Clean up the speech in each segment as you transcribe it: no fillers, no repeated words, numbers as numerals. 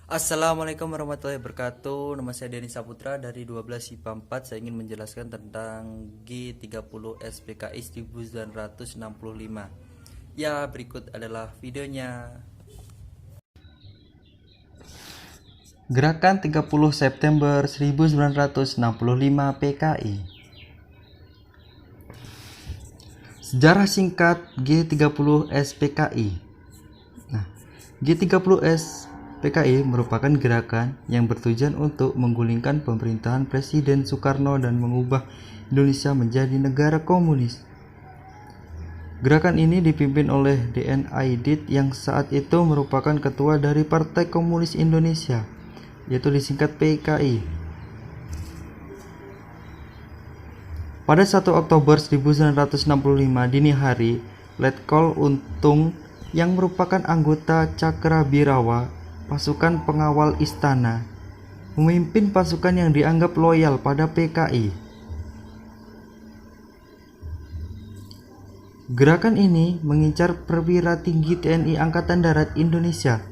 Assalamualaikum warahmatullahi wabarakatuh. Nama saya Denny Saputra dari 12 IPA 4. Saya ingin menjelaskan tentang G30 SPKI 1965. Ya, berikut adalah videonya. Gerakan 30 September 1965 PKI. Sejarah singkat G30 SPKI. Nah, G30 SPKI merupakan gerakan yang bertujuan untuk menggulingkan pemerintahan Presiden Soekarno dan mengubah Indonesia menjadi negara komunis. Gerakan ini dipimpin oleh D.N. Aidit yang saat itu merupakan ketua dari Partai Komunis Indonesia, yaitu disingkat PKI. Pada 1 Oktober 1965 dini hari, Letkol Untung yang merupakan anggota Cakrabirawa, pasukan pengawal istana, memimpin pasukan yang dianggap loyal pada PKI. Gerakan ini mengincar perwira tinggi TNI Angkatan Darat Indonesia.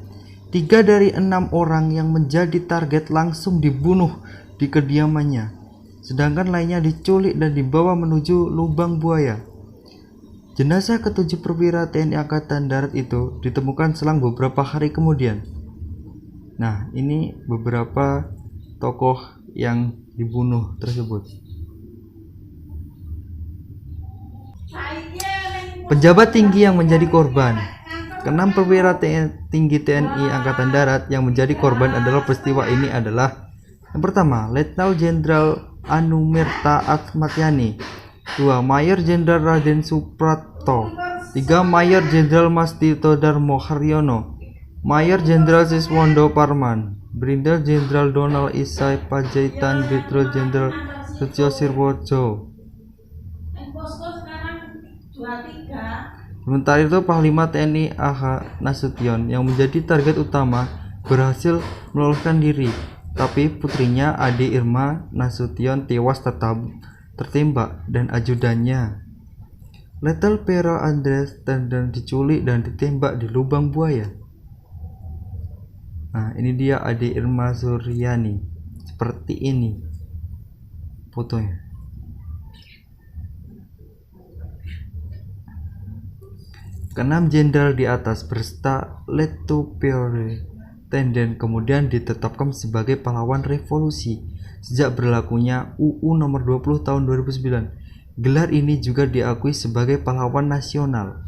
3 dari 6 orang yang menjadi target langsung dibunuh di kediamannya, sedangkan lainnya diculik dan dibawa menuju lubang buaya. Jenazah ketujuh perwira TNI Angkatan Darat itu ditemukan selang beberapa hari kemudian. Nah, ini beberapa tokoh yang dibunuh tersebut. Pejabat tinggi yang menjadi korban. Keenam perwira tinggi TNI Angkatan Darat yang menjadi korban adalah peristiwa ini adalah: yang pertama, Letnan Jenderal Anumerta Ahmad-Yani. 2. Mayor Jenderal Raden Suprapto. 3. Mayor Jenderal Mastito Darmo Haryono. Mayor Jenderal Siswondo Parman. Brigjen Jenderal Donald Isai Pajaitan. Brigjen Jenderal Setyo Sirwojo. Sementara itu, Panglima TNI A.H. Nasution yang menjadi target utama berhasil meloloskan diri, tapi putrinya Ade Irma Nasution tewas tertembak dan ajudannya Letel Pero Andres dan diculik dan ditembak di lubang buaya. Nah, ini dia Ade Irma Suryani, seperti ini fotonya. Keenam jenderal di atas berserta Letupure Tenden kemudian ditetapkan sebagai pahlawan revolusi sejak berlakunya UU nomor 20 tahun 2009. Gelar ini juga diakui sebagai pahlawan nasional.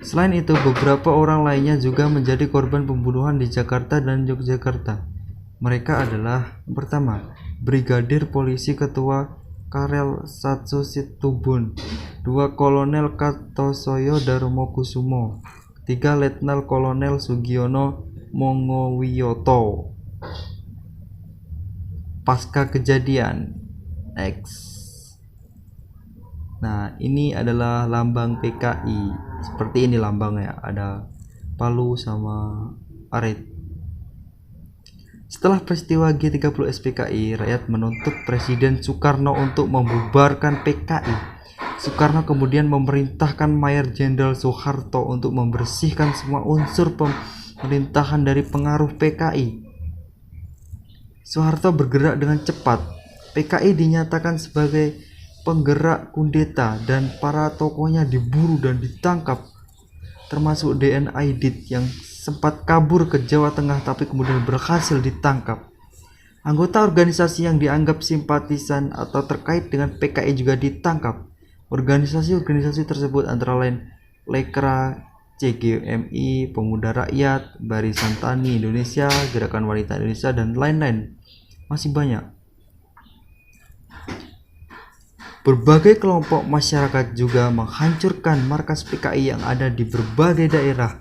Selain itu, beberapa orang lainnya juga menjadi korban pembunuhan di Jakarta dan Yogyakarta. Mereka adalah: yang pertama, Brigadir Polisi Ketua Karel Satsu Situbun. 2. Kolonel Kartosoyo Darmokusumo. 3. Letnan Kolonel Sugiono Mongowiyoto. Pasca kejadian X. Nah, ini adalah lambang PKI. Seperti ini lambangnya, ada palu sama arit. Setelah peristiwa G30 SPKI, rakyat menuntut Presiden Soekarno untuk membubarkan PKI. Soekarno kemudian memerintahkan Mayor Jenderal Soeharto untuk membersihkan semua unsur pemerintahan dari pengaruh PKI. Soeharto bergerak dengan cepat. PKI dinyatakan sebagai penggerak kudeta dan para tokohnya diburu dan ditangkap, termasuk D.N. Aidit yang sempat kabur ke Jawa Tengah tapi kemudian berhasil ditangkap. Anggota organisasi yang dianggap simpatisan atau terkait dengan PKI juga ditangkap. Organisasi-organisasi tersebut antara lain Lekra, CGMI, Pemuda Rakyat, Barisan Tani Indonesia, Gerakan Wanita Indonesia, dan lain-lain. Masih banyak. Berbagai kelompok masyarakat juga menghancurkan markas PKI yang ada di berbagai daerah.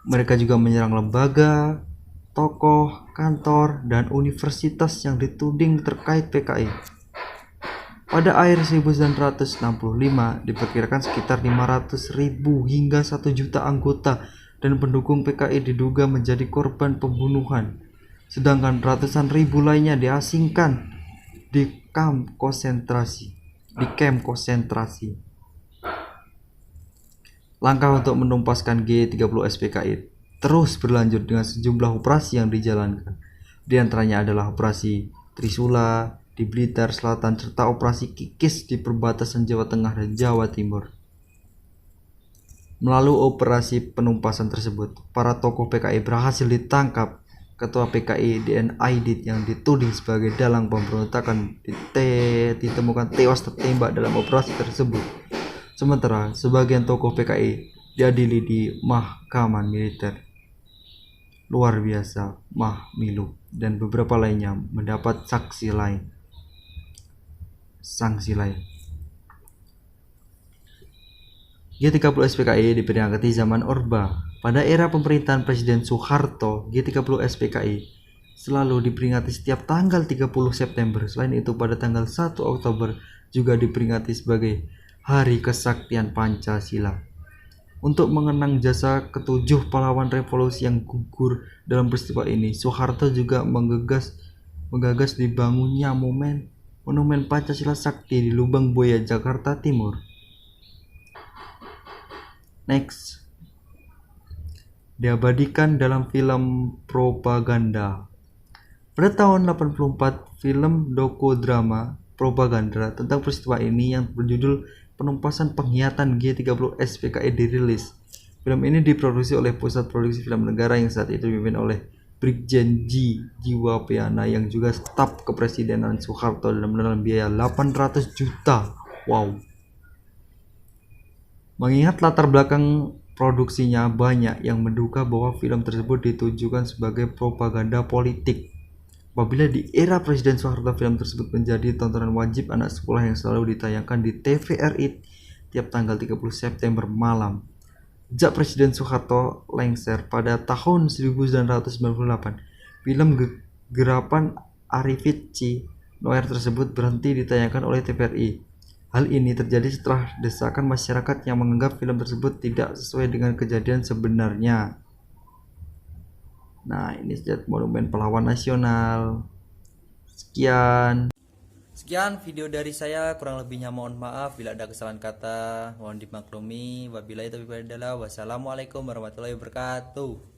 Mereka juga menyerang lembaga, tokoh, kantor, dan universitas yang dituding terkait PKI. Pada akhir 1965, diperkirakan sekitar 500.000 hingga 1 juta anggota dan pendukung PKI diduga menjadi korban pembunuhan, sedangkan ratusan ribu lainnya diasingkan di kamp konsentrasi. Langkah untuk menumpaskan G30 SPKI. terus berlanjut dengan sejumlah operasi yang dijalankan. Di antaranya adalah operasi Trisula di Blitar Selatan serta operasi Kikis di perbatasan Jawa Tengah dan Jawa Timur. Melalui operasi penumpasan tersebut, para tokoh PKI berhasil ditangkap. Ketua PKI DN Aidit yang dituding sebagai dalang pemberontakan ditemukan tewas tertembak dalam operasi tersebut. Sementara sebagian tokoh PKI diadili di Mahkamah Militer Luar Biasa Mahmilu dan beberapa lainnya mendapat sanksi lain. G30 SPKI diperingati zaman Orba. Pada era pemerintahan Presiden Soeharto, G30 SPKI selalu diperingati setiap tanggal 30 September. Selain itu, pada tanggal 1 Oktober juga diperingati sebagai Hari Kesaktian Pancasila. Untuk mengenang jasa ketujuh pahlawan revolusi yang gugur dalam peristiwa ini, Soeharto juga menggagas dibangunnya Monumen Pancasila Sakti di Lubang Buaya, Jakarta Timur. Next, diabadikan dalam film propaganda. Pada tahun 84, film dokudrama propaganda tentang peristiwa ini yang berjudul Penumpasan Pengkhianatan G30 SPKI dirilis. Film ini diproduksi oleh Pusat Produksi Film Negara yang saat itu dipimpin oleh Brigjen J. Jiwapeana yang juga staf kepresidenan Soeharto dan menelan biaya 800 juta. Wow. Mengingat latar belakang produksinya, banyak yang menduga bahwa film tersebut ditujukan sebagai propaganda politik. Apabila di era Presiden Soeharto, film tersebut menjadi tontonan wajib anak sekolah yang selalu ditayangkan di TVRI tiap tanggal 30 September malam. Sejak Presiden Soeharto lengser pada tahun 1998, film Gerapan Arifici Noer tersebut berhenti ditayangkan oleh TVRI. Hal ini terjadi setelah desakan masyarakat yang menganggap film tersebut tidak sesuai dengan kejadian sebenarnya. Nah, ini Monumen Pahlawan Nasional. Sekian video dari saya, kurang lebihnya mohon maaf bila ada kesalahan kata, mohon dimaklumi. Wabillahi taufiq wal hidayah. Wassalamualaikum warahmatullahi wabarakatuh.